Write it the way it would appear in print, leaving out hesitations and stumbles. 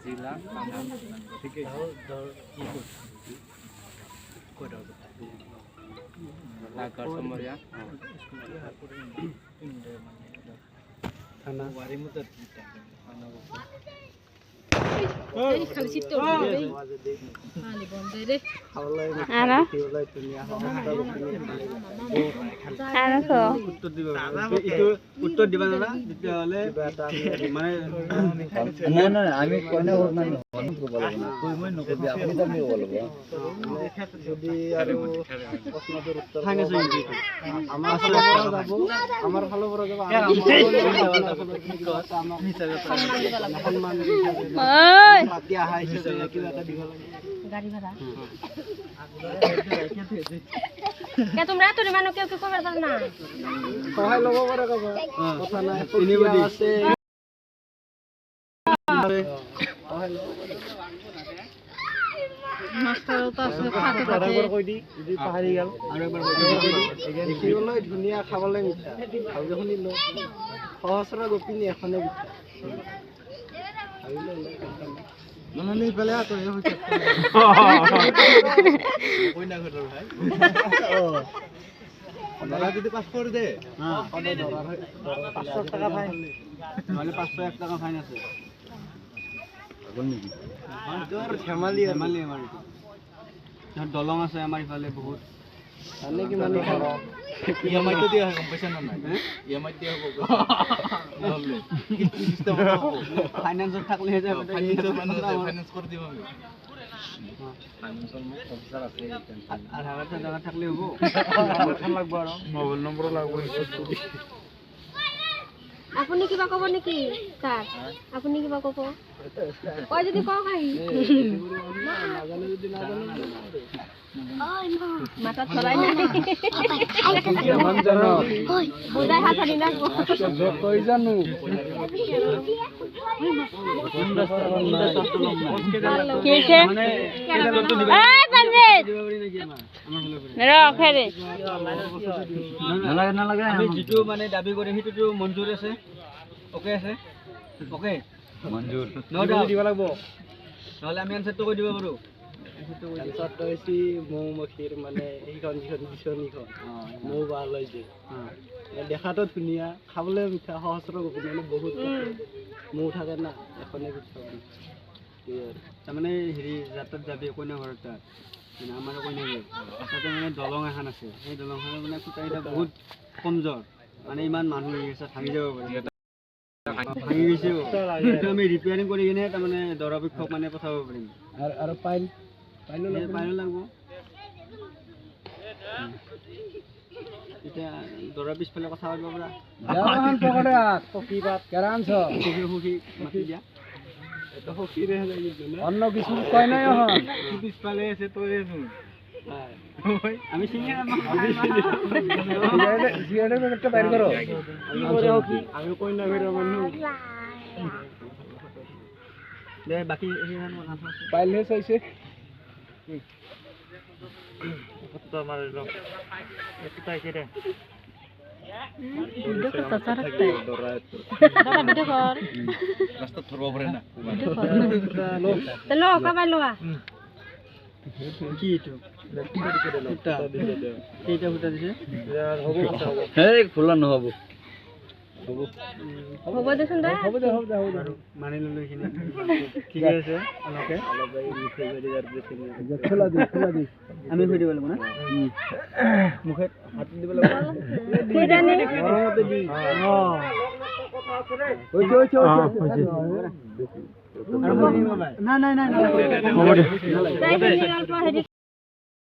জিলা ঠিকই Lagar Somalia থানা বাড়ি মতো এই খালি সিট তো রে খালি বন্ধ রে আনা আনা তো উত্তর দিবা না দিতে হলে মানে না না আমি কোনে না তুই মই নকবি আপনি তো আমি বলবো যদি আর প্রশ্নের উত্তর আমার যাব আমার ভালো বড় যাব সম্মান দিয়া হাইছে কিবা এটা দিব লাগে গাড়ি ভাড়া কে তোমরা তো মানো কেউ কেউ কবার না সহায় লব করে কথা নাই তিনিবদি আছে মাস্টার তো আছে খাতে খাতে আরেকবার কই দি যদি পাহাড়ি গেল আরেকবার কই দি দেখিবলৈ ধুনিয়া খাবলৈ মিঠা খাও যখন নিল সহস্র গোপিনী এখনে মিঠা মননি পেলে তো এই হচ্ছে কই না ঘটর ভাই ওনারা যদি পাস করে দে হ্যাঁ 500 টাকা ফাইন মানে 501 টাকা ফাইন আছে এখন নাকি তোর ধেমালি ধেমালি আমার দলং আছে আমাৰ ইফালে বহুত আনে কি মানে ইএমআই তো দিয়া কম পইচা না নাই ইএমআই দিয়া হ'ব দললে কি সিস্টেম হ'ব ফাইনান্সৰ থাকলে যে ফাইনান্স কৰি দিম আমি ফাইনান্সৰ মোক অফিসাৰ আছে আৰ হাজাৰটা জায়গা থাকলে হ'ব ফোন লাগব আৰ মোবাইল নম্বৰ লাগব আপুনি কিবা কব নেকি স্যার আপুনি কিবা কব কই যদি কও খাই নাজানো যদি নাজানো মাথা ধৰাই নাই মান জানো বুজাই হাতনি না কই জানো কিছে মানে এই পঞ্জিত মেরা খেরে নালাগে নালাগে আমি যেটো মানে দাবী কৰি হিটো মঞ্জুৰ আছে ওকে আছে ওকে মঞ্জুৰ ন দিব লাগিব নহলে আমি আনসাৰটো কৈ দিব পাৰো আনসাৰটো হৈছে মৌমখিৰ মানে এইখন যিখন বিচনীখন মৌ বাহ লৈ যে দেখাতো ধুনীয়া খাবলৈ মিঠা সহস্ৰ গোপিনী মানে বহুত মৌ থাকে না এখনে পিঠা তাৰমানে হেৰি যাত্ৰাত যাবি কইনা ঘৰত মানে আমাৰ কইনা ঘৰ তাতে মানে দলং এখন আছে সেই দলংখনৰ মানে খুঁটাকেইটা বহুত কমজোৰ মানে ইমান মানুহ হৈ আছে ভাঙি যাব পাৰে ভাঙি গৈছে আমি ৰিপেয়াৰিং কৰি কিনে তাৰমানে দৰাপক্ষক মানে পঠাব পাৰিম আৰু পাইলো লাগব এতিয়া দৰা পিছফালে কথা পাতিব পৰা মাতি দিয়া এটা সখীৰে অন্য কিছু কয় নাই পিছফালে আছে তই আমি চিনি আমি কই না বের মানুষ দে বাকি পাইলে চাইছে কত আমার লোক একটু চাইছে রে ভিডিও করতে চারতে দাদা ভিডিও কর রাস্তা ধরব পারে না লো কাবাই লোয়া কি এটা এইটা ফুটা দিছে হ'ব এই খোলা নহব হ'ব দেচোন দে হ'ব দে মানি ললো এখিনি ঠিক আছে অলকে অলপ এই মুখে গৰি যাৰ দিছে খোলা দি আমি হৈ দিব লাগিব না মুখে হাত দিব লাগিব কেদানি গৰমতে দি না না না তাই হেৰি